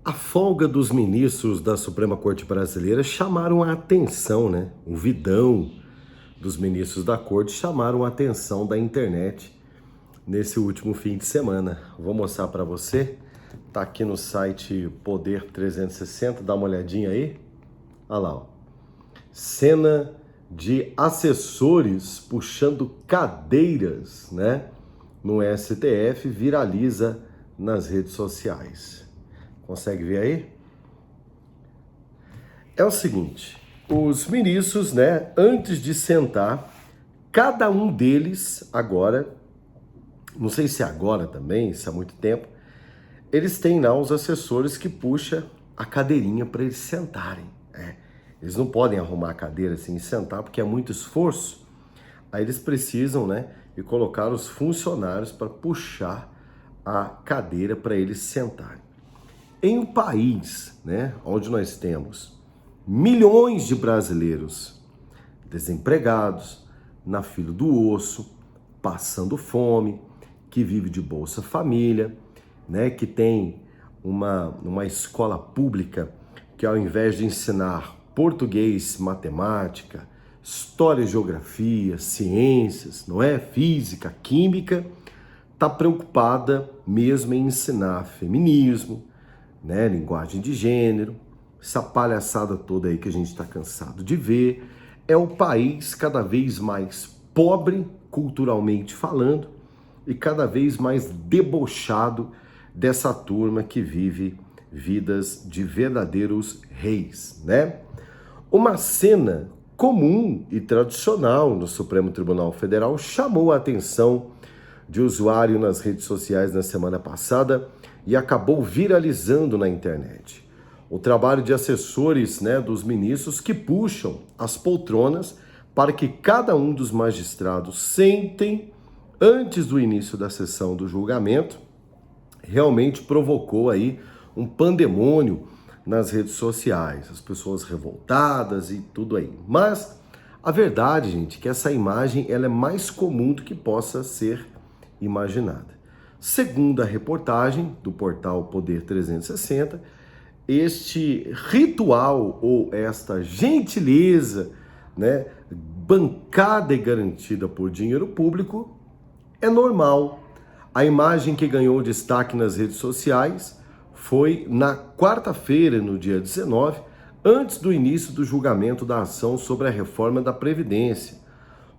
A folga dos ministros da Suprema Corte Brasileira chamaram a atenção, né? O vidão dos ministros da Corte chamaram a atenção da internet nesse último fim de semana. Vou mostrar para você. Tá aqui no site Poder 360, dá uma olhadinha aí. Olha lá, ó. Cena de assessores puxando cadeiras, né? No STF viraliza nas redes sociais. Consegue ver aí? É o seguinte, os ministros, né, antes de sentar, cada um deles agora, não sei se é agora também, se há muito tempo, eles têm lá os assessores que puxam a cadeirinha para eles sentarem. Eles não podem arrumar a cadeira assim e sentar porque é muito esforço. Aí eles precisam, né, e colocar os funcionários para puxar a cadeira para eles sentarem. Em um país, né, onde nós temos milhões de brasileiros desempregados, na fila do osso, passando fome, que vive de Bolsa Família, né, que tem uma escola pública que ao invés de ensinar português, matemática, história, geografia, ciências, não é? Física, química, está preocupada mesmo em ensinar feminismo, né, linguagem de gênero, essa palhaçada toda aí que a gente está cansado de ver. É o país cada vez mais pobre, culturalmente falando, e cada vez mais debochado dessa turma que vive vidas de verdadeiros reis, né? Uma cena comum e tradicional no Supremo Tribunal Federal chamou a atenção de usuário nas redes sociais na semana passada e acabou viralizando na internet. O trabalho de assessores, né, dos ministros que puxam as poltronas para que cada um dos magistrados sentem antes do início da sessão do julgamento, realmente provocou aí um pandemônio nas redes sociais, as pessoas revoltadas e tudo aí. Mas a verdade, gente, é que essa imagem ela é mais comum do que possa ser imaginada. Segundo a reportagem do portal Poder 360, este ritual ou esta gentileza, né, bancada e garantida por dinheiro público, é normal. A imagem que ganhou destaque nas redes sociais foi na quarta-feira, no dia 19, antes do início do julgamento da ação sobre a reforma da Previdência.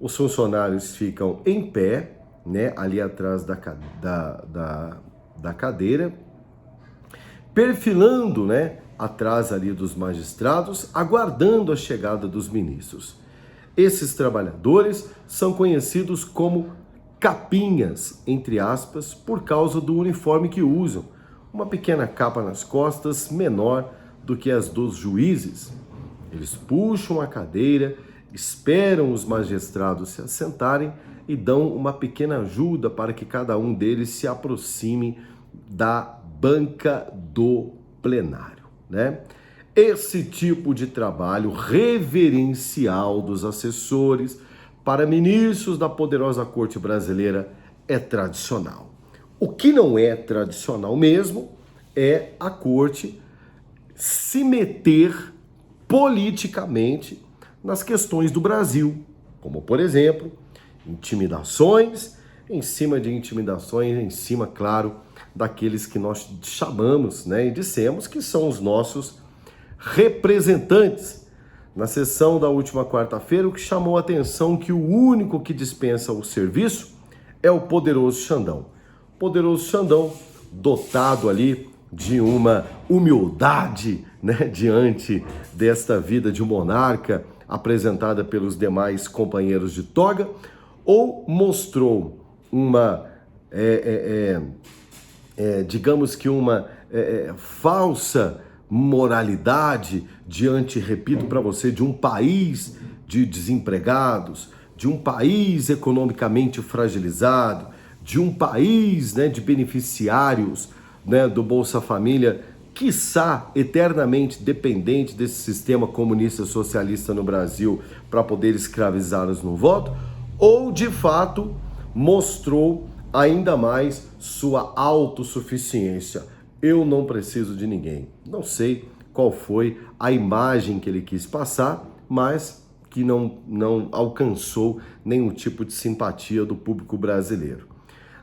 Os funcionários ficam em pé, né, ali atrás da cadeira, perfilando, né, atrás ali dos magistrados, aguardando a chegada dos ministros. Esses trabalhadores são conhecidos como capinhas, entre aspas, por causa do uniforme que usam, uma pequena capa nas costas menor do que as dos juízes. Eles puxam a cadeira, esperam os magistrados se assentarem e dão uma pequena ajuda para que cada um deles se aproxime da banca do plenário, né? Esse tipo de trabalho reverencial dos assessores para ministros da poderosa Corte Brasileira é tradicional. O que não é tradicional mesmo é a Corte se meter politicamente nas questões do Brasil, como, por exemplo, intimidações, em cima de intimidações, em cima, claro, daqueles que nós chamamos, né, e dissemos que são os nossos representantes. Na sessão da última quarta-feira, o que chamou a atenção que o único que dispensa o serviço é o poderoso Xandão. O poderoso Xandão, dotado ali de uma humildade, né, diante desta vida de monarca apresentada pelos demais companheiros de toga, ou mostrou uma, digamos que uma falsa moralidade diante, repito para você, de um país de desempregados, de um país economicamente fragilizado, de um país, né, de beneficiários, né, do Bolsa Família, quiçá eternamente dependente desse sistema comunista socialista no Brasil para poder escravizá-los no voto, ou de fato mostrou ainda mais sua autossuficiência. eu não preciso de ninguém. Não sei qual foi a imagem que ele quis passar, mas que não alcançou nenhum tipo de simpatia do público brasileiro.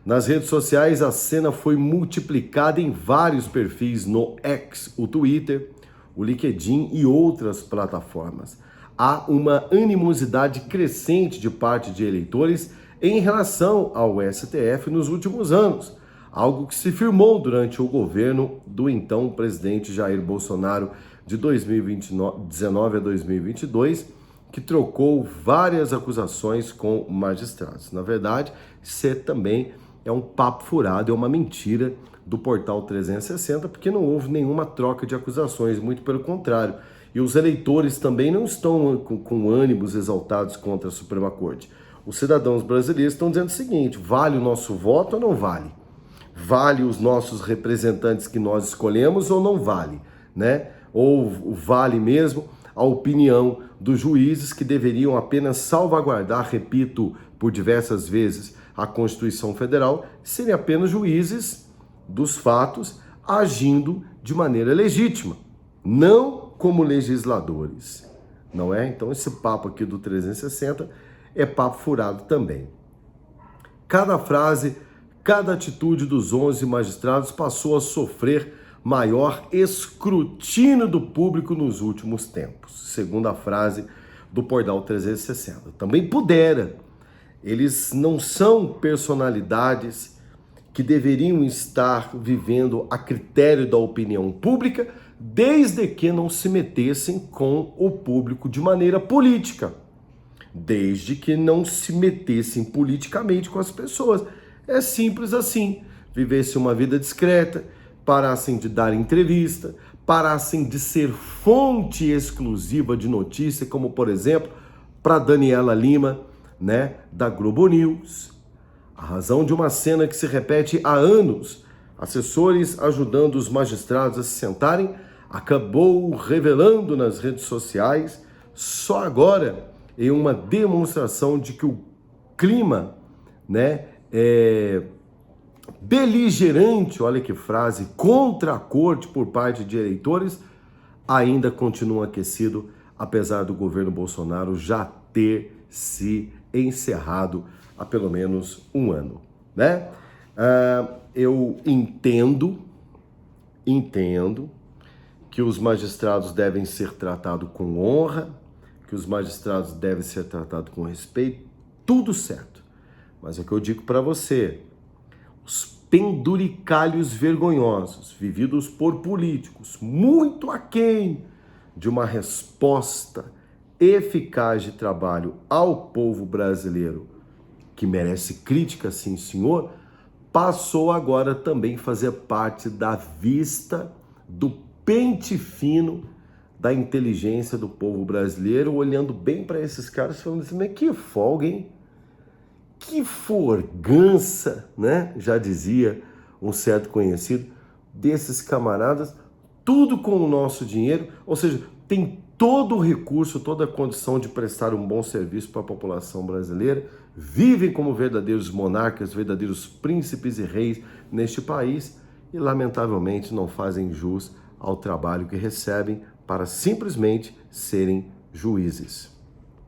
Nas redes sociais, a cena foi multiplicada em vários perfis no X, o Twitter, o LinkedIn e outras plataformas. Há uma animosidade crescente de parte de eleitores em relação ao STF nos últimos anos, algo que se firmou durante o governo do então presidente Jair Bolsonaro de 2019 a 2022, que trocou várias acusações com magistrados. Na verdade, isso também é um papo furado, é uma mentira do Portal 360, porque não houve nenhuma troca de acusações, muito pelo contrário. E os eleitores também não estão com ânimos exaltados contra a Suprema Corte. Os cidadãos brasileiros estão dizendo o seguinte: vale o nosso voto ou não vale? Vale os nossos representantes que nós escolhemos ou não vale, né? Ou vale mesmo a opinião dos juízes que deveriam apenas salvaguardar, repito por diversas vezes, a Constituição Federal, serem apenas juízes dos fatos agindo de maneira legítima, não como legisladores, não é? Então esse papo aqui do 360 é papo furado também. Cada frase, cada atitude dos 11 magistrados passou a sofrer maior escrutínio do público nos últimos tempos, segundo a frase do Portal 360. Também pudera. Eles não são personalidades que deveriam estar vivendo a critério da opinião pública, desde que não se metessem com o público de maneira política, desde que não se metessem politicamente com as pessoas. É simples assim. Vivessem uma vida discreta, parassem de dar entrevista, parassem de ser fonte exclusiva de notícia, como por exemplo, para Daniela Lima, né, da Globo News. A razão de uma cena que se repete há anos, assessores ajudando os magistrados a se sentarem, acabou revelando nas redes sociais só agora em uma demonstração de que o clima, né, beligerante, olha que frase, contra a corte por parte de eleitores, ainda continua aquecido, apesar do governo Bolsonaro já ter se encerrado há pelo menos um ano, né? Eu entendo que os magistrados devem ser tratados com honra, que os magistrados devem ser tratados com respeito, tudo certo. Mas é o que eu digo para você, os penduricalhos vergonhosos vividos por políticos muito aquém de uma resposta eficaz de trabalho ao povo brasileiro, que merece crítica, sim senhor, passou agora também a fazer parte da vista do pente fino da inteligência do povo brasileiro, olhando bem para esses caras, falando assim, mas que folga, hein? Que forgança, né? Já dizia um certo conhecido desses camaradas, tudo com o nosso dinheiro, ou seja, tem todo o recurso, toda a condição de prestar um bom serviço para a população brasileira, vivem como verdadeiros monarcas, verdadeiros príncipes e reis neste país e, lamentavelmente, não fazem jus ao trabalho que recebem para simplesmente serem juízes.